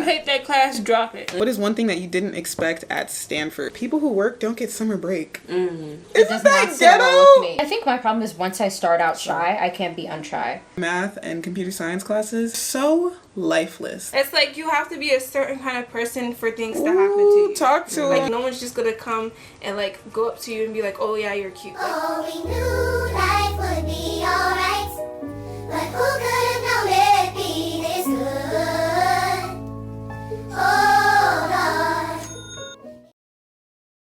hate that class, drop it. What is one thing that you didn't expect at Stanford? People who work don't get summer break. It does not sit well with me. I think my problem is once I start out shy, I can't be unshy. Math and computer science classes, so lifeless. It's like you have to be a certain kind of person for things to happen to you. Talk to Like him. no one's just gonna come and like go up to you and be like, oh yeah, you're cute. Like, Oh, we knew life would be alright, but who could have known it'd be this good? Oh,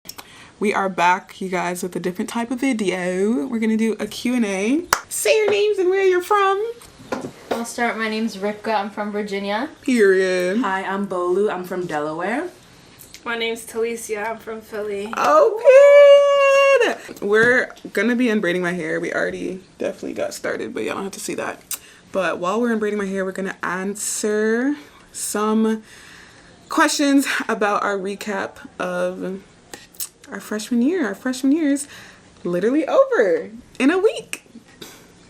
Lord. We are back, you guys, with a different type of video. We're gonna do a Q&A. Say your names and where you're from. I'll start. My name's Ripka. I'm from Virginia. Period. Hi, I'm Bolu. I'm from Delaware. my name's Talicia. I'm from Philly. Oh, period. We're gonna be unbraiding my hair. We already definitely got started, but y'all don't have to see that. But while we're unbraiding my hair, we're gonna answer some questions about our recap of our freshman year. Our freshman year's literally over in a week,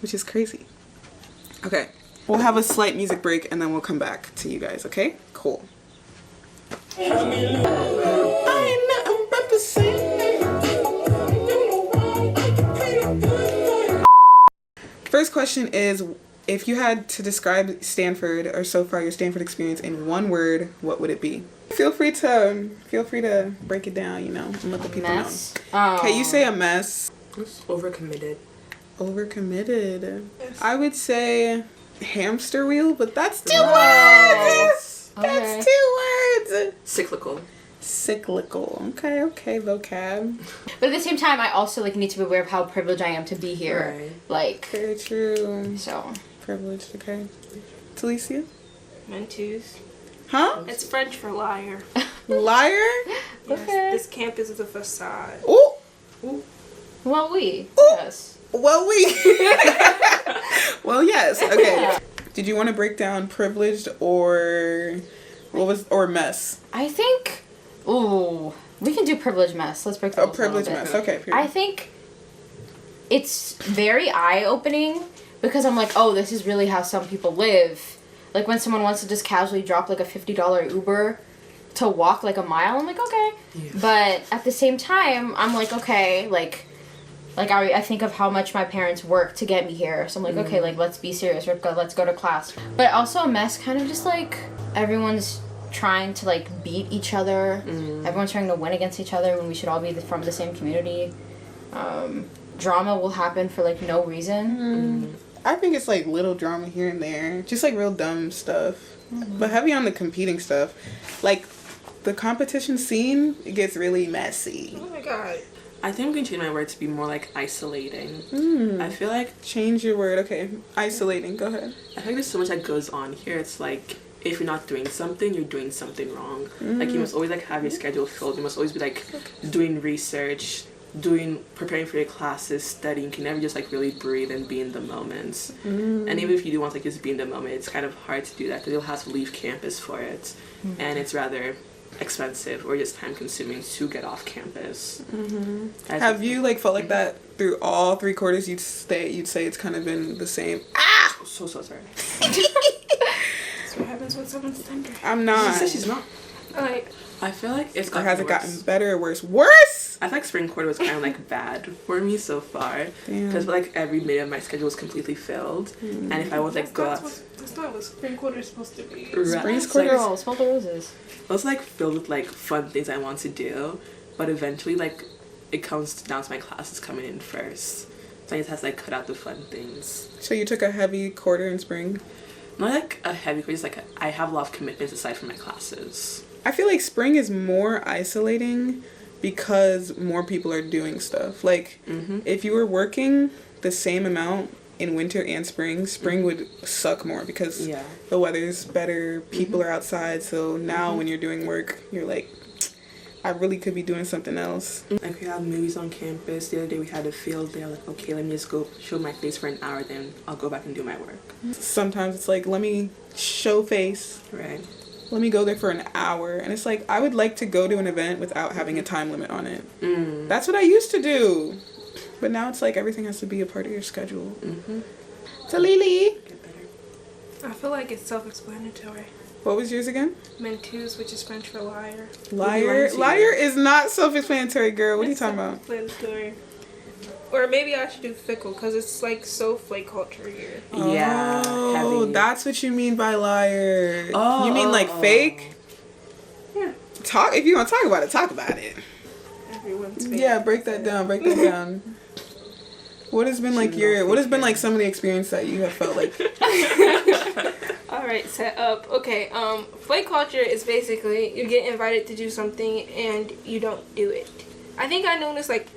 which is crazy. Okay, we'll have a slight music break and then we'll come back to you guys, okay? Cool. First question is, if you had to describe Stanford or so far your Stanford experience in one word, what would it be? Feel free to break it down, you know, and let the people Mess. know. Okay, you say a mess. It's overcommitted. Overcommitted. I would say hamster wheel, but that's two Wow. words. That's two words. Cyclical. Cyclical. Okay, vocab. But at the same time, I also like need to be aware of how privileged I am to be here. Right. Like, Very true. so. Privileged, okay. Talicia? Mentus. Huh? It's French for liar. Liar? Yes, Okay. this campus is a facade. Ooh. Well, we. Ooh. Yes. Well, well, yes. Okay. Did you want to break down privileged or or mess? I think. Ooh, we can do privilege mess. Let's break that. A privileged mess. Okay. Period. I think it's very eye-opening because I'm like, oh, this is really how some people live. Like when someone wants to just casually drop like a $50 Uber to walk like a mile, I'm like, okay. Yeah. But at the same time, I'm like, okay, like I think of how much my parents work to get me here. So I'm like, okay, like let's be serious. Let's go to class. But also a mess, kind of just like everyone's trying to like beat each other. Everyone's trying to win against each other when we should all be from the same community. Drama will happen for like no reason. I think it's like little drama here and there, just like real dumb stuff, but heavy on the competing stuff. Like the competition scene, it gets really messy. Oh my god. I think I'm going to change my word to be more like isolating. I feel like Change your word. Okay, isolating. Go ahead. I think there's so much that goes on here. It's like if you're not doing something, you're doing something wrong. Like you must always like have your schedule filled. You must always be like doing research, preparing for your classes, studying. You can never just like really breathe and be in the moments. And even if you do want to like just be in the moment, it's kind of hard to do that because you'll have to leave campus for it, and it's rather expensive or just time consuming to get off campus. Have you like felt like that through all 3 quarters? You'd say it's kind of been the same. So sorry. That's what happens when someone's tender. I'm She not. said she's not. Like, I feel like it's Or gotten has it worse. gotten better or worse? Worse. I feel like spring quarter was kind of like bad for me so far because like every minute of my schedule was completely filled, and if I was like go out, that's not what spring quarter is supposed to be. Spring's It's, quarter. Girl, smell the roses. I was like filled with like fun things I want to do, but eventually like it comes down to my classes coming in first, so I just have to like cut out the fun things. So you took a heavy quarter in spring. Not like a heavy, but just like I have a lot of commitments aside from my classes. I feel like spring is more isolating because more people are doing stuff. Like, if you were working the same amount in winter and spring would suck more because the weather's better, people are outside. So now when you're doing work, you're like, I really could be doing something else. Like we have movies on campus. The other day we had a field day. I was like, okay, let me just go show my face for an hour, then I'll go back and do my work. Sometimes it's like, let me show face. Right. Let me go there for an hour. And it's like, I would like to go to an event without having a time limit on it. That's what I used to do. But now it's like everything has to be a part of your schedule. So Lily. Get better. I feel like it's self-explanatory. What was yours again? Menteuse, which is French for liar. Liar. Liar is not self-explanatory, girl. What are you talking about? Self-explanatory. Or maybe I should do fickle because it's like so flake culture here. Yeah. Oh, Heavy. that's what you mean by liar. Oh, you mean like fake? Yeah. Talk. If you want to talk about it, talk about it. Everyone's fake. Yeah, break that down. Break that down. What has been like what has been like some of the experience that you have felt like? Alright, set up. Okay, flake culture is basically you get invited to do something and you don't do it. I think I noticed like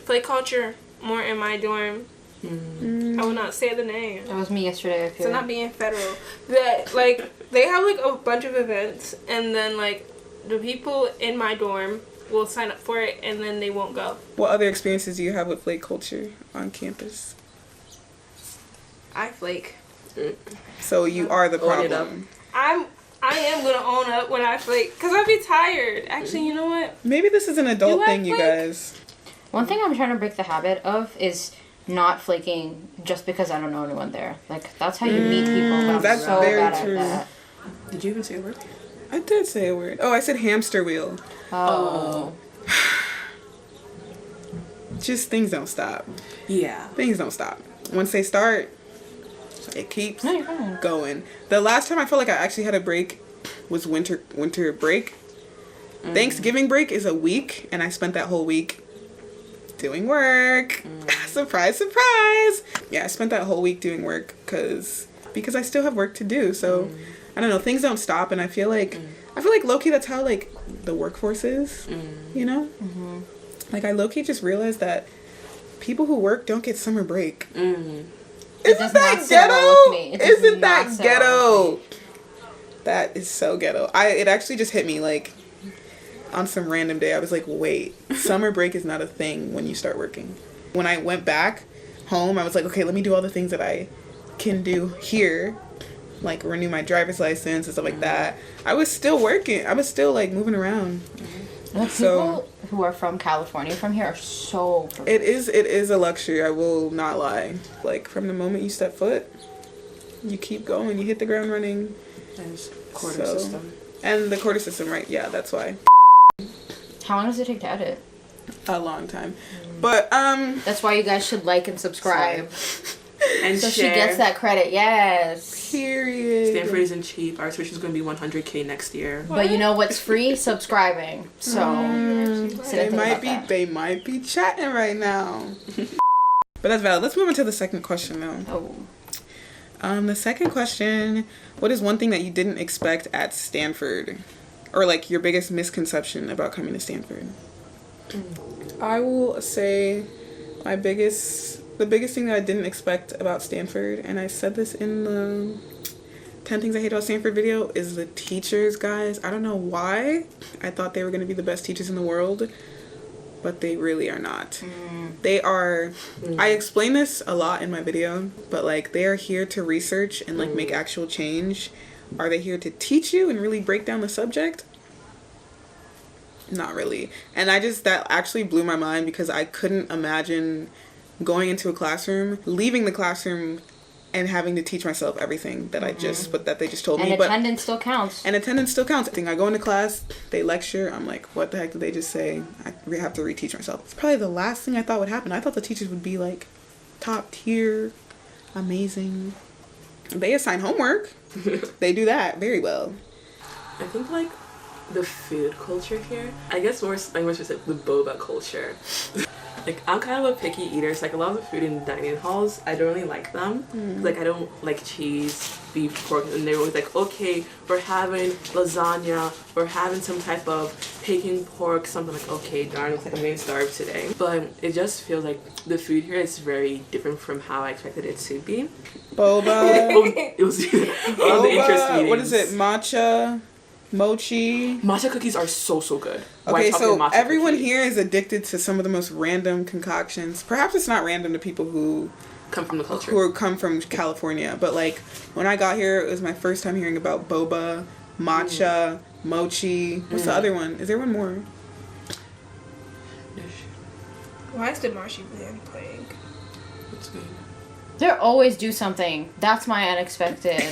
flake culture more in my dorm. I will not say the name. That was me yesterday. I feel. So not being federal. That like they have like a bunch of events and then like the people in my dorm will sign up for it and then they won't go. What other experiences do you have with flake culture on campus? I flake. So you are the Own it problem. I am gonna own up when I flake because I'll be tired. Actually, you know what? Maybe this is an adult Do I thing, you flake? guys. One thing I'm trying to break the habit of is not flaking just because I don't know anyone there. Like that's how you meet people. But I'm That's so very bad true. at that. Did you even say a word? I did say a word. Oh, I said hamster wheel. Oh. Just things don't stop. Yeah. Things don't stop. Once they start, it keeps No, you're fine. going. The last time I felt like I actually had a break was winter break. Thanksgiving break is a week, and I spent that whole week doing work. Surprise, surprise. Yeah, I spent that whole week doing work because I still have work to do. So I don't know, things don't stop, and I feel like low-key that's how like the workforce is, you know? Like I low-key just realized that people who work don't get summer break. It does not sit well with me. It does Isn't not that sit well with ghetto? That is so ghetto. It actually just hit me like on some random day. I was like, wait, summer break is not a thing when you start working. When I went back home, I was like, okay, let me do all the things that I can do here, like renew my driver's license and stuff like that. I was still working. I was still like moving around. Like, So- people who are from California from here are so It is a luxury, I will not lie. Like from the moment you step foot, you keep going, you hit the ground running. There's quarter So- system. And the quarter system, right? Yeah, that's why. How long does it take to edit? A long time. But That's why you guys should like and subscribe. And So share. she gets that credit, yes. period. Stanford isn't cheap. Our tuition is going to be $100K next year. But you know what's free? Subscribing. So sit and think about that. They might be chatting right now. But that's valid. Let's move into the second question though. Oh. The second question, what is one thing that you didn't expect at Stanford? Or like your biggest misconception about coming to Stanford? I will say the biggest thing that I didn't expect about Stanford, and I said this in the 10 Things I Hate About Stanford video, is the teachers, guys. I don't know why I thought they were going to be the best teachers in the world, but they really are not. They are, I explain this a lot in my video, but like they are here to research and like make actual change. Are they here to teach you and really break down the subject? Not really. And that actually blew my mind because I couldn't imagine going into a classroom, leaving the classroom, and having to teach myself everything that that they just told me. And attendance still counts. And attendance still counts. I go into class, they lecture, I'm like, what the heck did they just say? I have to reteach myself. It's probably the last thing I thought would happen. I thought the teachers would be like top tier, amazing. They assign homework. They do that very well. I think like the food culture here, I guess more specific, the boba culture. Like I'm kind of a picky eater, so like a lot of the food in dining halls, I don't really like them. Like I don't like cheese, beef, pork, and they're always like, okay, we're having lasagna, we're having some type of Peking pork, something like, okay, darn, looks like I'm getting starved today. But it just feels like the food here is very different from how I expected it to be. Boba. It was all the interest meetings. What is it? Matcha, mochi. Matcha cookies are so good. Okay, White chocolate so matcha everyone cookies. here is addicted to some of the most random concoctions. Perhaps it's not random to people who come from the culture. come from California, but like when I got here, it was my first time hearing about boba, matcha, mochi. What's the other one? Is there one more? Why is the Marshy band playing? That's good. They always do something. That's my unexpected.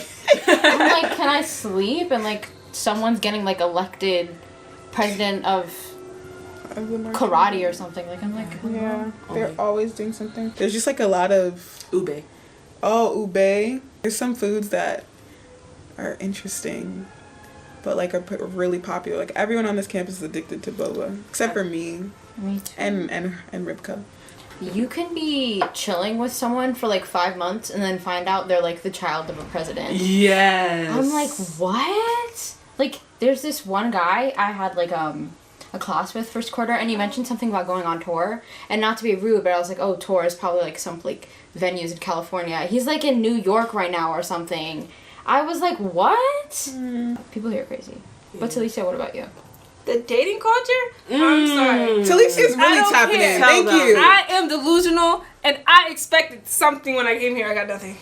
I'm like, can I sleep? And like, someone's getting like elected president of karate or something. Like, I'm like, Yeah, they're always doing something. There's just like a lot of Ube. ube. There's some foods that are interesting, but like are really popular. Like everyone on this campus is addicted to boba, except for me me too. and Ribka. You can be chilling with someone for like 5 months and then find out they're like the child of a president. Yes. I'm like, what? Like, there's this one guy I had like a class with first quarter, and he mentioned something about going on tour. And not to be rude, but I was like, oh, tour is probably like some like venues in California. He's like in New York right now or something. I was like, what? People here are crazy. But Talisha, what about you? The dating culture? I'm sorry. Talicia's really don't tapping care. in. Tell Thank them. you. I am delusional, and I expected something when I came here. I got nothing.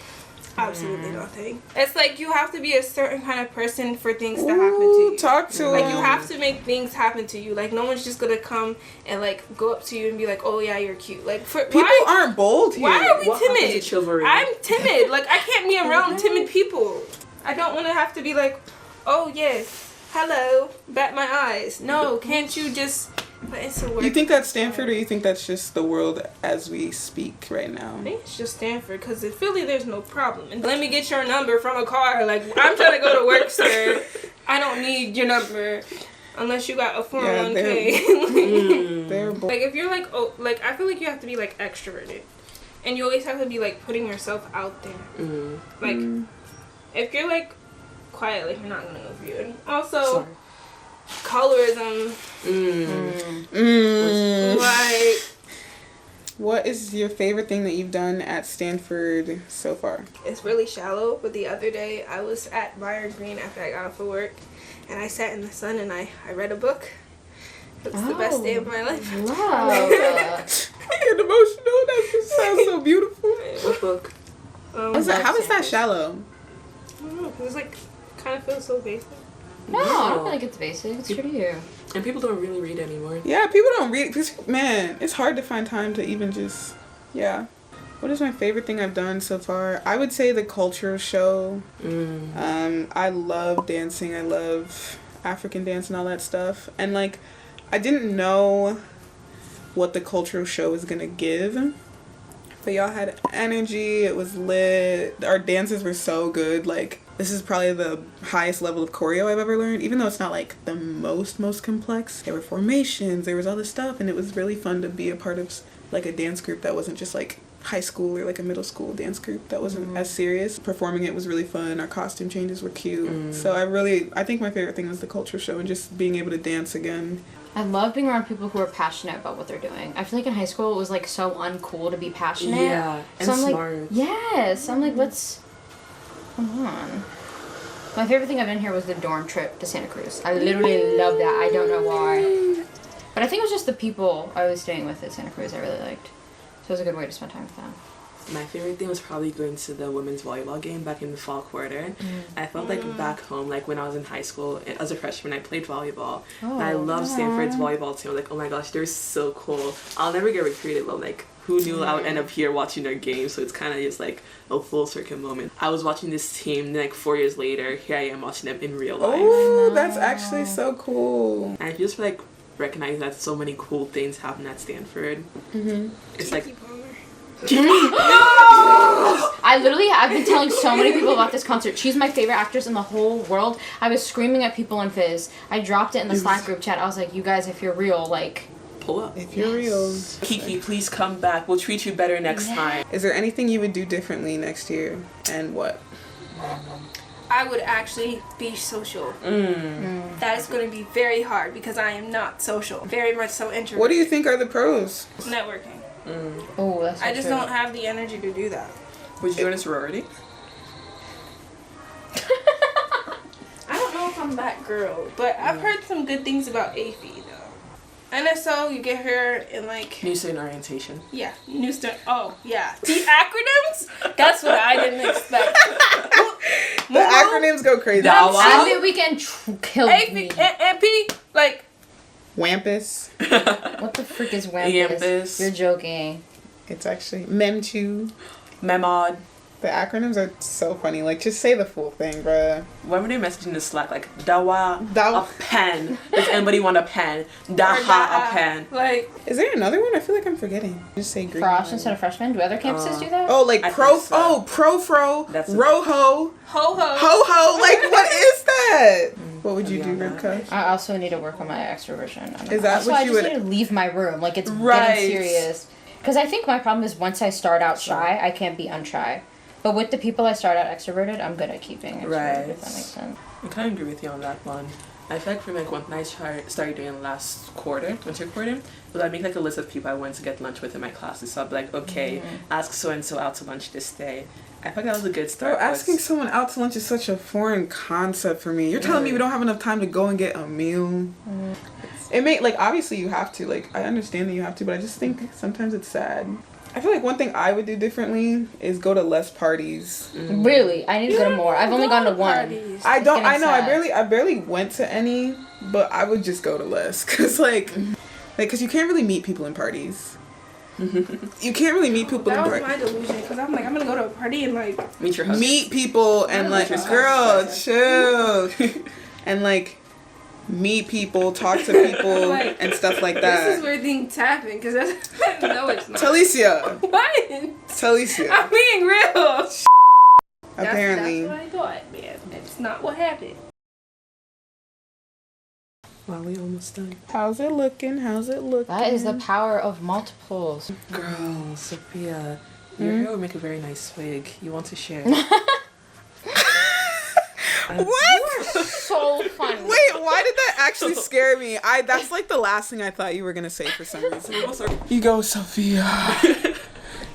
Absolutely nothing. It's like you have to be a certain kind of person for things to happen to you. Talk to Like, him. you have to make things happen to you. Like, no one's just gonna come and like go up to you and be like, "Oh yeah, you're cute." Like, People aren't bold here. why are we What happens timid? to chivalry? I'm timid. Like, I can't be around timid people. I don't want to have to be like, "Oh yes, hello, bat my eyes." No, can't you just? But it's a word. You think that's Stanford, or you think that's just the world as we speak right now? I think it's just Stanford, because in Philly there's no problem. And let me get your number from a car. Like, I'm trying to go to work, sir. I don't need your number unless you got a 401k. They're bold. Like, if you're like, oh, like, I feel like you have to be like extroverted, and you always have to be like putting yourself out there. Like, if you're like quiet, like, you're not gonna go for you. And also, colorism. Like, What is your favorite thing that you've done at Stanford so far? it's really shallow, but the other day I was at Byron Green after I got off of work, and I sat in the sun and I read a book. It was the best day of my life. Wow. I get emotional. That just sounds so beautiful. What book? How is that shallow? I don't know, 'cause it's like, kind of feels so basic. No, I don't feel like it's basic. It's true to you. And people don't really read anymore. Yeah, people don't read. Cause, man, it's hard to find time to even just, yeah. What is my favorite thing I've done so far? I would say the cultural show. I love dancing. I love African dance and all that stuff. And like, I didn't know what the cultural show was gonna give, but y'all had energy. It was lit. Our dances were so good. Like, this is probably the highest level of choreo I've ever learned, even though it's not like the most complex. There were formations, there was all this stuff, and it was really fun to be a part of like a dance group that wasn't just like high school or like a middle school dance group that wasn't as serious. Performing it was really fun. Our costume changes were cute. So I think my favorite thing was the culture show and just being able to dance again. I love being around people who are passionate about what they're doing. I feel like in high school it was like so uncool to be passionate. Yeah, and so I'm smart. like, yes. I'm like, come on. My favorite thing I've done here was the dorm trip to Santa Cruz. I literally love that. I don't know why. But I think it was just the people I was staying with at Santa Cruz I really liked. So it was a good way to spend time with them. My favorite thing was probably going to the women's volleyball game back in the fall quarter. I felt like back home, like when I was in high school, as a freshman, I played volleyball. And I loved Stanford's volleyball team. Like, oh my gosh, they're so cool. I'll never get recruited, but like, who knew I would end up here watching their games? So it's kind of just like a full circle moment. I was watching this team, then like 4 years later, here I am watching them in real life. Oh, that's actually so cool. And I just like recognize that so many cool things happen at Stanford. It's like, I've been telling so many people about this concert. She's my favorite actress in the whole world. I was screaming at people in Fizz. I dropped it in the Slack group chat. I was like, you guys, if you're real, like, pull up. If you're real. Kiki, please come back. We'll treat you better next time. Is there anything you would do differently next year, and what? I would actually be social. That is going to be very hard because I am not social. Very much so introverted. What do you think are the pros? Networking. oh, that's so I just true. don't have the energy to do that. Would you join a sorority? I don't know if I'm that girl, but I've heard some good things about AFI though. NSO, you get her in like... New student orientation. Yeah, new student. Oh, yeah. The acronyms? That's what I didn't expect. The acronyms go crazy. Admit Weekend killed me. MP, like... Wampus. What the frick is Wampus? Wampus. You're joking. It's actually Memchu. Memod. The acronyms are so funny. Like, just say the full thing, bruh. When were they messaging the Slack? Like, dawa, Dawa. a pen. Does anybody want a pen? Daha, a pen. Like, Is there another one? I feel like I'm forgetting. Just say green. Frost instead of freshman. Do other campuses do that? Oh, like I pro. think so. Oh, profro. That's a- Roho. ho ho. Ho ho. Like, what is that? What would you do, Yeah. Rivka? I also need to work on my extroversion. Is that also, what I you just would- need to leave my room. Like, it's Right. getting serious. Because I think my problem is once I start out shy, I can't be unshy. But with the people I start out extroverted, I'm good at keeping extroverted, Right. if that makes sense. I kind of agree with you on that one. I feel like for me, like, when I started doing last quarter, winter quarter, was I make like a list of people I wanted to get lunch with in my classes. So I'd be like, okay, ask so and so out to lunch this day. I feel like that was a good start. Bro, asking someone out to lunch is such a foreign concept for me. You're telling me we don't have enough time to go and get a meal. It may, like, obviously you have to. Like, I understand that you have to, but I just think sometimes it's sad. I feel like one thing I would do differently is go to less parties. Really? I need to go to more. I've only gone to one. Parties. I don't. getting I know. sad. I barely went to any, but I would just go to less, cause cause you can't really meet people in parties. You can't really meet people That in was parties. my delusion, because I'm like, I'm gonna go to a party and like, Meet your husband. Meet people and like, Interesting. girl, chill, and like meet people, talk to people, Like, and stuff like this is that. where things happen, because that's, no it's not. Talicia, What? Talicia. I'm being real. Apparently, That's what I thought, man. That's not what happened. Wow, we almost done. how's it looking? How's it looking? That is the power of multiples. Girl, Sophia, your hair would make a very nice wig. You want to share? What? So funny. Wait, why did that actually scare me? That's like the last thing I thought you were gonna say for some reason. You go, Sophia.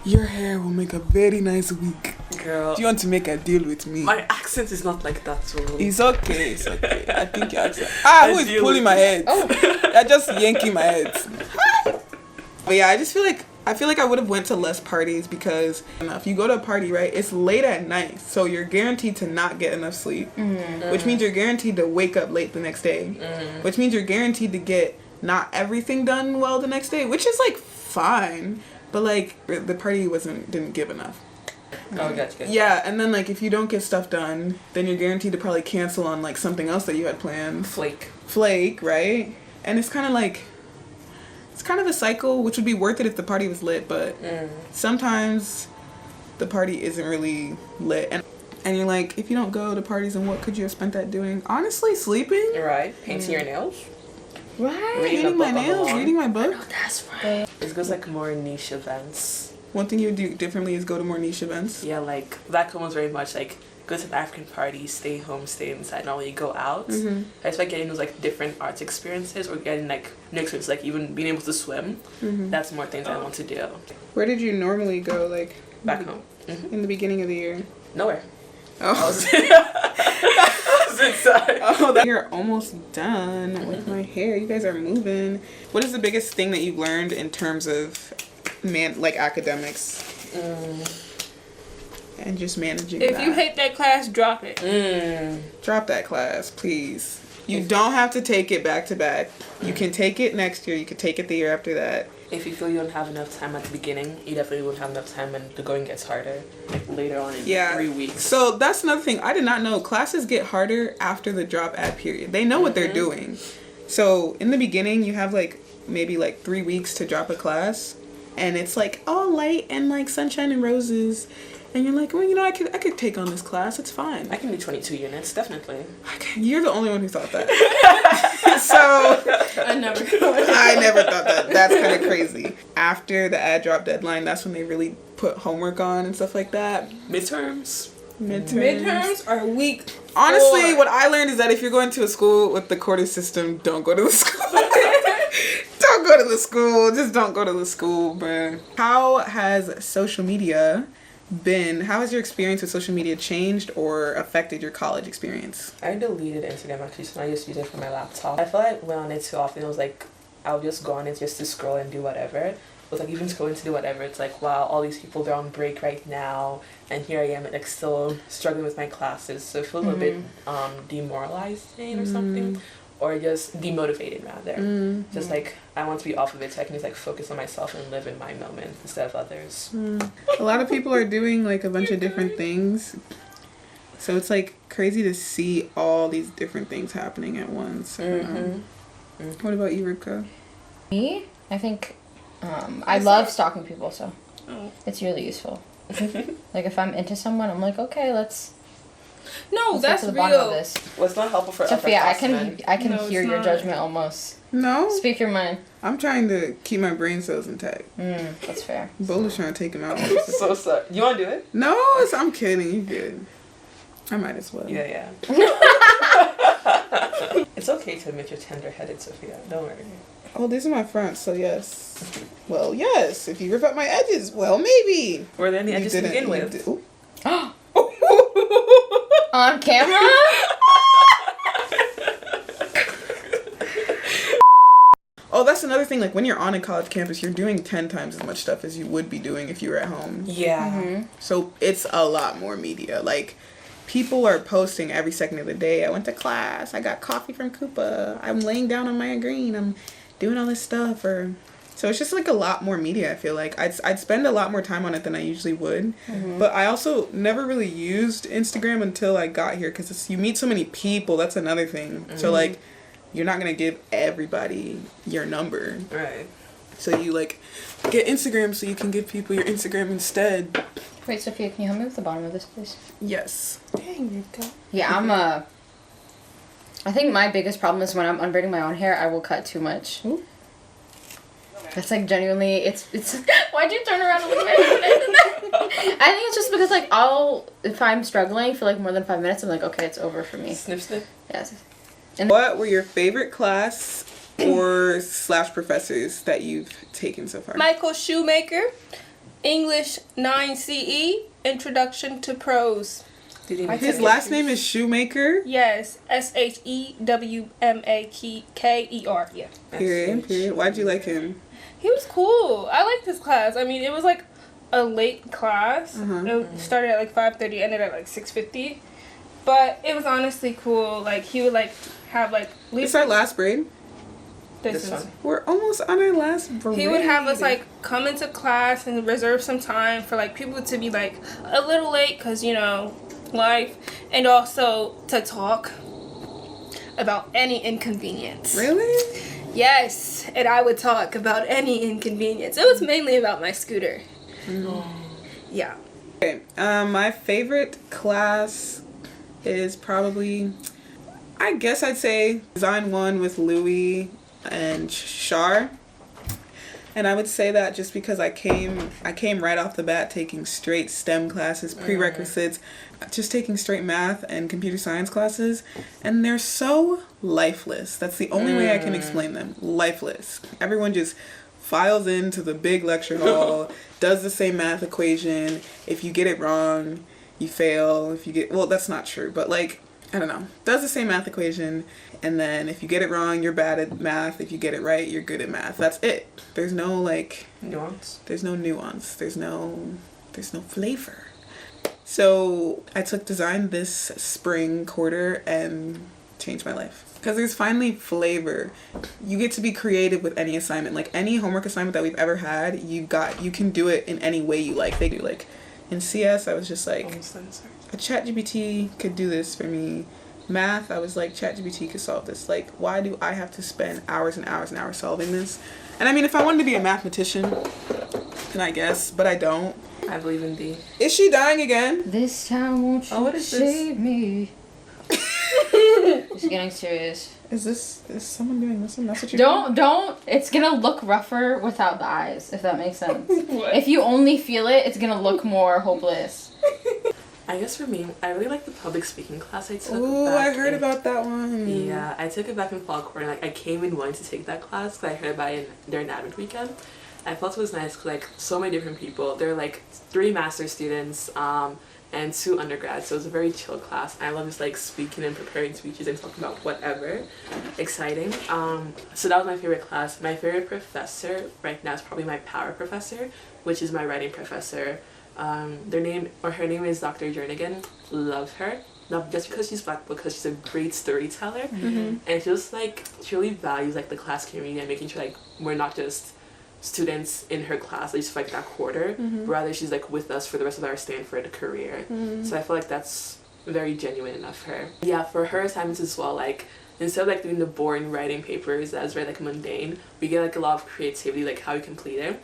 Your hair will make a very nice wig. Girl, Do you want to make a deal with me? my accent is not like that, so... It's okay, it's okay. I think your accent. I Who is deal pulling with my it. head? Oh. You're just yanking my head. But yeah, I just feel like I would have went to less parties because if you go to a party, right, it's late at night, so you're guaranteed to not get enough sleep, which means you're guaranteed to wake up late the next day, which means you're guaranteed to get not everything done well the next day, which is like fine, but like the party didn't give enough. Oh, gotcha. Yeah, and then like if you don't get stuff done, then you're guaranteed to probably cancel on like something else that you had planned. Flake, right? And it's kind of like, it's kind of a cycle, which would be worth it if the party was lit, but sometimes the party isn't really lit. And you're like, if you don't go to parties, then what could you have spent that doing? Honestly, sleeping. You're right. Painting your nails. Right. Reading a Reading my book on the nails, lawn. reading my book. That's right. It goes like more niche events. One thing you would do differently is go to more niche events. Yeah, like that one was very much like go to an African party, stay home, stay inside, not really go out. I expect getting those like different arts experiences or getting like new experiences, like even being able to swim. That's more things I want to do. Where did you normally go, like Back home. in the beginning of the year? Nowhere. I Oh, was, I was inside. oh, you're almost done with my hair. You guys are moving. What is the biggest thing that you've learned in terms of academics and just managing If that? you hate that class, drop it. Drop that class, please. You don't have to take it back to back. You can take it next year. You can take it the year after that. If you feel you don't have enough time at the beginning, you definitely won't have enough time when the going gets harder. Like later on in 3 weeks. So that's another thing. I did not know. Classes get harder after the drop ad period. They know what they're doing. So in the beginning, you have like maybe like 3 weeks to drop a class. And it's like all light and like sunshine and roses. And you're like, well, you know, I could take on this class. It's fine. I can do 22 units, definitely. You're the only one who thought that. So I never. I never thought that. That's kind of crazy. After the ad drop deadline, that's when they really put homework on and stuff like that. Midterms. Midterms are weak. Honestly, what I learned is that if you're going to a school with the quarter system, don't go to the school. Don't go to the school. Just don't go to the school, bruh. How has social media been? How has your experience with social media changed or affected your college experience? I deleted Instagram actually, so I just use it for my laptop. I feel like when on it too often, it was like, I'll just go on it just to scroll and do whatever. But like even scrolling to do whatever, it's like, wow, all these people, they're on break right now. And here I am, like still struggling with my classes. So it feels a bit demoralizing or something. or just demotivated rather. Just like I want to be off of it so I can just like focus on myself and live in my moment instead of others. A lot of people are doing like a bunch of different things, so it's like crazy to see all these different things happening at once. What about you, Rivka? Me? I think I love stalking people, so it's really useful. Like if I'm into someone, I'm like, okay, let's that's get to the bottom of real. this. What's not helpful for Sophia, I upperclassmen? can No, hear it's your not. judgment almost. No, Speak your mind. I'm trying to keep my brain cells intact. That's fair. Bola's trying to take him out. So sorry. You want to do it? No, I'm kidding. You good? I might as well. Yeah. It's okay to admit you're tender-headed, Sophia. Don't worry. Oh, these are my fronts, so yes. Well, yes. If you rip up my edges, well, maybe. Were there any edges to begin with? On camera? Oh, that's another thing. Like when you're on a college campus, you're doing 10 times as much stuff as you would be doing if you were at home. Yeah. So it's a lot more media. Like people are posting every second of the day. I went to class. I got coffee from Koopa. I'm laying down on my green. I'm doing all this stuff. So it's just like a lot more media. I feel like I'd spend a lot more time on it than I usually would. But I also never really used Instagram until I got here because you meet so many people. That's another thing. So like you're not gonna give everybody your number. Right. So you like get Instagram so you can give people your Instagram instead. Wait, Sophia, can you help me with the bottom of this, please? Yes. Dang, Rivka. Yeah, I think my biggest problem is when I'm unbraiding my own hair, I will cut too much. Ooh. That's like genuinely, it's. Why'd you turn around a little bit? I think it's just because like if I'm struggling for like more than 5 minutes, I'm like, okay, it's over for me. Snip, snip. Yes. What were your favorite class or / professors that you've taken so far? Michael Shoemaker, English 9 CE, Introduction to Prose. His last name is Shoemaker. Yes, SHEWMAKER. Yeah. Period. Why'd you like him? He was cool. I liked his class. I mean, it was like a late class. It started at like 5:30, ended at like 6:50. But it was honestly cool. Like he would like have like. It's our last braid. This is. We're almost on our last braid. He would have us like come into class and reserve some time for like people to be like a little late because life, and also to talk about any inconvenience. Really? Yes, and I would talk about any inconvenience. It was mainly about my scooter. Yeah. Okay. My favorite class is probably, I guess I'd say Design 1 with Louis and Shar. And I would say that just because I came right off the bat taking straight STEM classes, prerequisites, just taking straight math and computer science classes, and they're so lifeless. That's the only way I can explain them. Lifeless. Everyone just files into the big lecture hall, does the same math equation. If you get it wrong, you fail. Well, that's not true, but like, I don't know, does the same math equation, and then if you get it wrong, you're bad at math. If you get it right, you're good at math. That's it. There's no like Nuance. There's no nuance. There's no flavor. So I took design this spring quarter and changed my life. Because there's finally flavor. You get to be creative with any assignment. Like any homework assignment that we've ever had, you can do it in any way you like. They do like in CS, I was just like, a ChatGPT could do this for me. Math, I was like, ChatGPT could solve this. Like, why do I have to spend hours and hours and hours solving this? And I mean, if I wanted to be a mathematician, then I guess, but I don't. I believe in thee. Is she dying again? This time won't you what is this? save me? It's getting serious. Is someone doing this one? That's what you're Don't. It's gonna look rougher without the eyes, if that makes sense. If you only feel it, it's gonna look more hopeless. I guess for me, I really like the public speaking class I took. Ooh, I heard about that one. Yeah, I took it back in fall quarter. Like, I came in wanting to take that class because I heard about it during Advent weekend. I felt it was nice because, like, so many different people. There were, like, 3 master's students and 2 undergrads, so it was a very chill class. I love just, like, speaking and preparing speeches and talking about whatever. Exciting. So that was my favorite class. My favorite professor right now is probably my power professor, which is my writing professor. Her name is Dr. Jernigan. Love her. not just because she's Black, but because she's a great storyteller. And just like she really values like the class community and making sure like we're not just students in her class, at least for like that quarter, but rather she's like with us for the rest of our Stanford career. So I feel like that's very genuine enough for her. Yeah, for her assignments as well, like instead of like doing the boring writing papers that's very like mundane, we get like a lot of creativity, like how we complete it.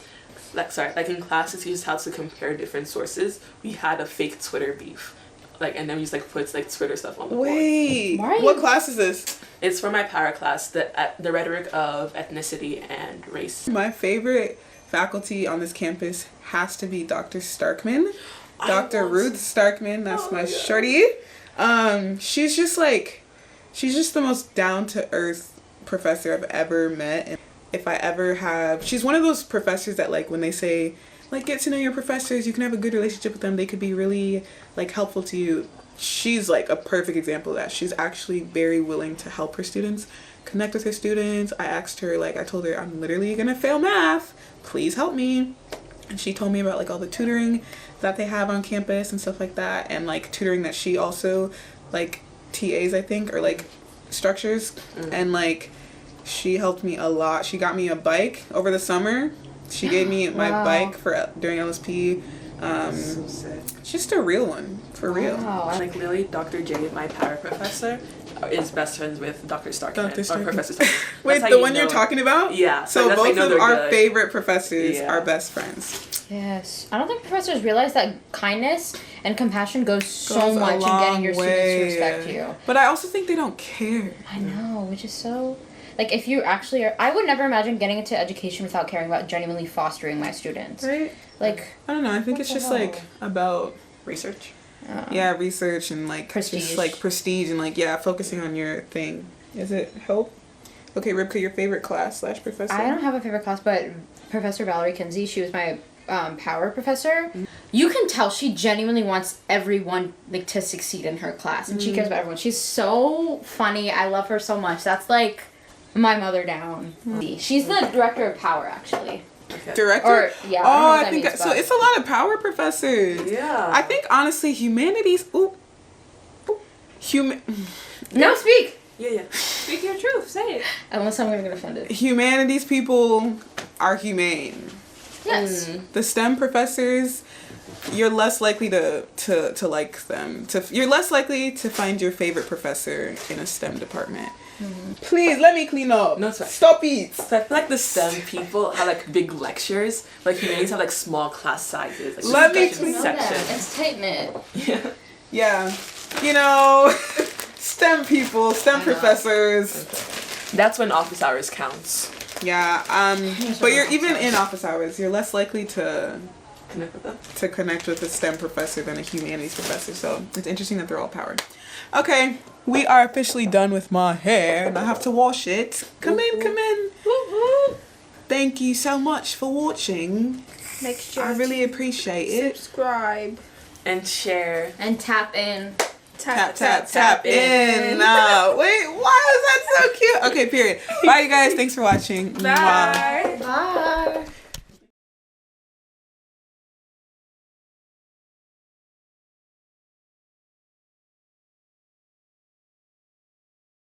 Like in classes, he just had to compare different sources. We had a fake Twitter beef, like, and then we just like put like Twitter stuff on the board. Wait, what class is this? It's for my power class, the rhetoric of ethnicity and race. My favorite faculty on this campus has to be Dr. Starkman. Dr. Ruth Starkman, that's my shorty. She's just the most down-to-earth professor I've ever met. And if I ever have, she's one of those professors that like when they say, like, get to know your professors, you can have a good relationship with them, they could be really like helpful to you. She's like a perfect example of that. She's actually very willing to help her students, connect with her students. I asked her, like, I told her, I'm literally gonna fail math, please help me. And she told me about like all the tutoring that they have on campus and stuff like that, and like tutoring that she also like TAs, I think, or like structures. And like she helped me a lot. She got me a bike over the summer. She gave me my bike for during LSP. So sick. Just a real one, for real. Like literally, Dr. J, my power professor, is best friends with Dr. Starkman. Dr. Starkman. Or Professor Starkman. Wait, the one you're talking about? Yeah. So that's both of our good. favorite professors are best friends. Yes. I don't think professors realize that kindness and compassion goes so much in getting your students to respect you. But I also think they don't care. I know, which is so... Like, if you actually are... I would never imagine getting into education without caring about genuinely fostering my students. Right? Like... I don't know. I think it's just, like, about... Research. Yeah, research and, like, prestige. just, like, prestige and, like, yeah, focusing on your thing. Is it help? Okay, Ribka, your favorite class / professor? I don't have a favorite class, but Professor Valerie Kinsey, she was my power professor. You can tell she genuinely wants everyone, like, to succeed in her class. And she cares about everyone. She's so funny. I love her so much. That's, like... my mother down. She's the director of power, actually. Okay. Director? Or, yeah. I think so. It's a lot of power professors. Yeah. I think honestly, humanities. No, speak. Yeah. Speak your truth. Say it. Unless I'm gonna get offended. Humanities people are humane. Yes. The STEM professors, you're less likely to like them. You're less likely to find your favorite professor in a STEM department. Please let me clean up. No, sorry. Stop it. So I feel like the STEM people have like big lectures, like humanities have like small class sizes. Like Let me discussion clean sections. It's tight knit. Yeah. You know, STEM people, STEM professors. Okay. That's when office hours counts. Yeah. But you're even in office hours, you're less likely to Connect with them. To connect with a STEM professor than a humanities professor. So it's interesting that they're all powered. Okay, we are officially done with my hair and I have to wash it. Come in. Thank you so much for watching. Make sure I really appreciate it. subscribe And share. And tap in. Tap in. Wait, why is that so cute? Okay, period. Bye, you guys. Thanks for watching. Bye. Bye.